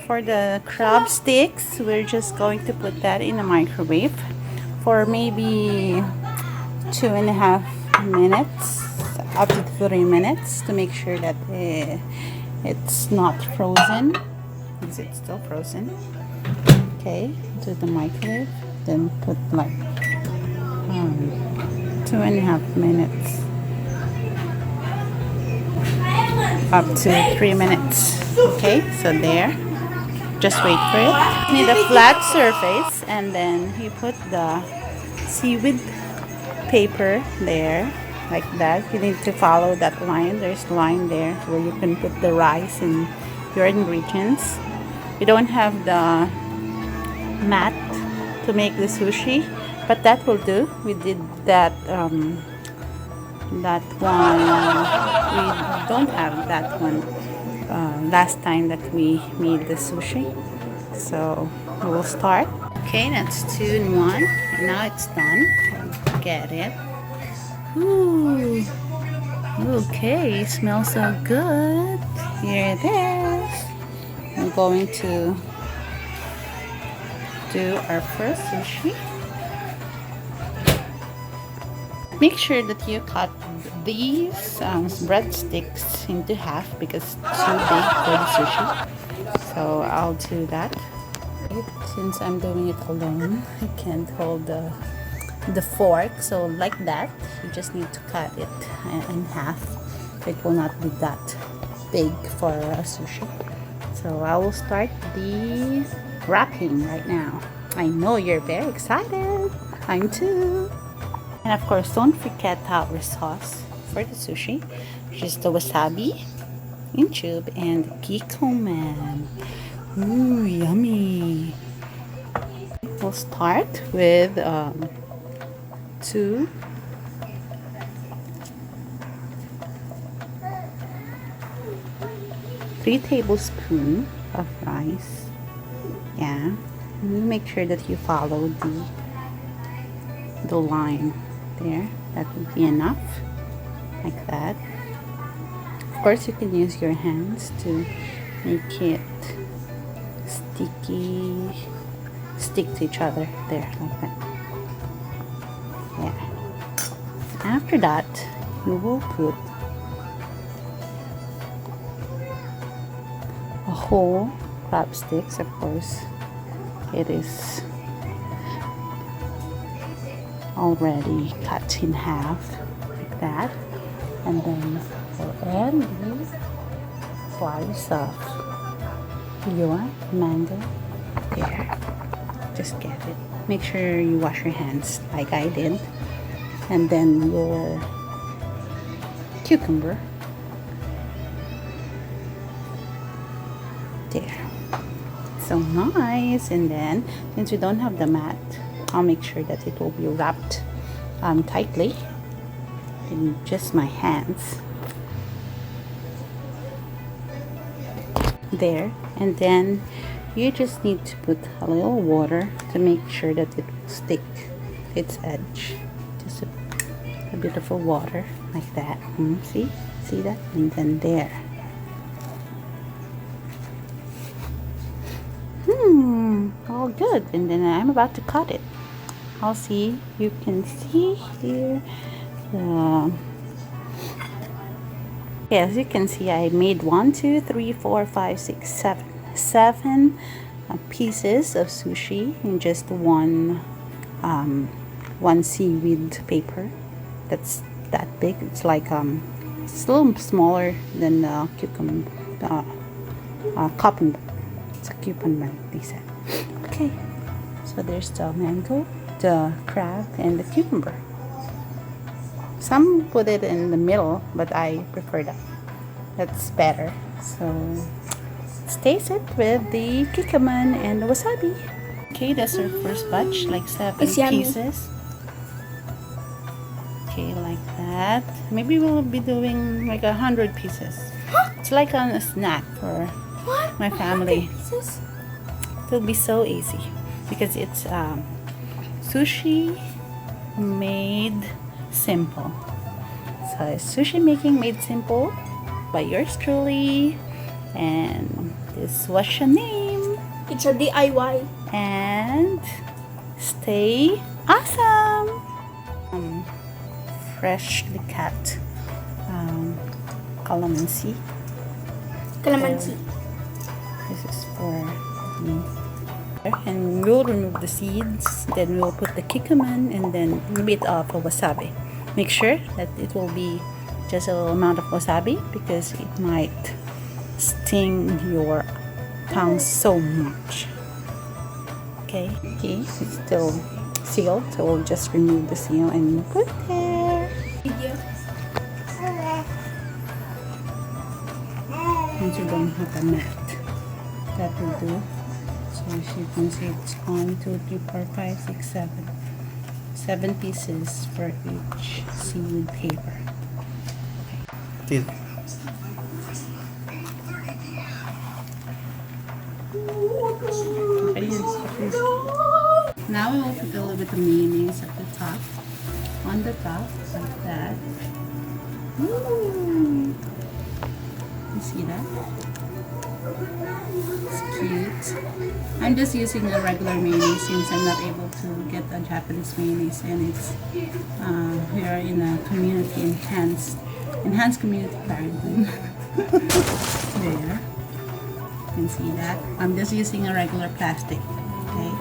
For the crab sticks, we're just going to put that in the microwave for maybe 2.5 minutes up to 3 minutes to make sure that it's not frozen. Is it still frozen? Okay, to the microwave, then put like 2.5 minutes up to 3 minutes. Okay, so there, just wait for it. You need a flat surface, and then you put the seaweed paper there like that. You need to follow that line. There's a line there where you can put the rice and your ingredients. We don't have the mat to make the sushi, but that will do. We did that one. We don't have that one last time that we made the sushi. So we will start. Okay, that's 2 in 1, and now it's done. Get it. Ooh. Okay, smells so good. Here it is. I'm going to do our first sushi. Make sure that you cut these breadsticks into half because it's too big for the sushi. So I'll do that. Since I'm doing it alone, I can't hold the fork. So like that, you just need to cut it in half. It will not be that big for a sushi. So I will start the wrapping right now. I know you're very excited. I'm too. And of course, don't forget our sauce for the sushi, which is the wasabi in tube and kikoman. Ooh, yummy. We'll start with 3 tablespoons of rice. Yeah, and make sure that you follow the line there. That would be enough, like that. Of course, you can use your hands to make it stick to each other there, like that. Yeah. After that, you will put a whole crab sticks. Of course, it is already cut in half like that, and then we'll add the slice of your mango there. Just get it. Make sure you wash your hands like I did, and then your cucumber there. So nice. And then since we don't have the mat, I'll make sure that it will be wrapped tightly in just my hands there. And then you just need to put a little water to make sure that it will stick its edge. Just a bit of water like that. See that? And then there. All good. And then I'm about to cut it. I'll see. You can see here. As you can see, I made 1, 2, 3, 4, 5, 6, 7 pieces of sushi in just one seaweed paper. That's that big. It's like it's a little smaller than the cucumber. It's a cucumber, they said. Okay, so there's the mango, the crab, and the cucumber. Some put it in the middle, but I prefer that. That's better. So let's taste it with the kikaman and the wasabi. Okay, that's our first batch, like 7 pieces. Okay, like that. Maybe we'll be doing like 100 pieces. It's like a snack for my family. It'll be so easy because it's sushi made simple. So it's sushi making made simple by yours truly, and This was your name. It's a DIY. And stay awesome. Freshly cut calamansi. Calamansi. This is for me. And we'll remove the seeds. Then we'll put the kikkoman and then a bit of wasabi. Make sure that it will be just a little amount of wasabi because it might sting your tongue so much. Okay, it's still sealed, so we'll just remove the seal and put it there. Since you don't have a mat, that will do. So as you can see, it's 1, 2, 3, 4, 5, 6, 7. 7 pieces for each seaweed paper. Okay. Now we will put a little bit of mayonnaise at the top, on the top, like that. Ooh. You see that? It's cute. I'm just using a regular mayonnaise since I'm not able to get a Japanese mayonnaise, and it's we are in a community enhanced community quarantine. There. You can see that. I'm just using a regular plastic. Okay.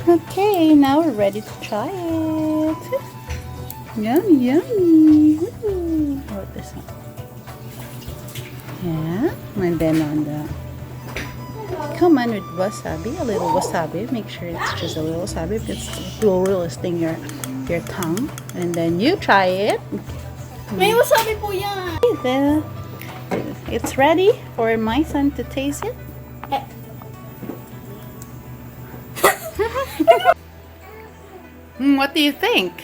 Okay, now we're ready to try it. Yummy, yummy. Ooh. Oh, this one. Yeah, and then on the come on with wasabi, a little wasabi. Make sure it's just a little wasabi because it will really sting your tongue. And then you try it. May wasabi po yan. Then it's ready for my son to taste it. What do you think?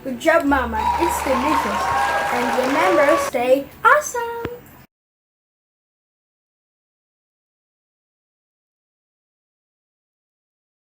Good job, Mama. It's delicious. And remember, stay awesome.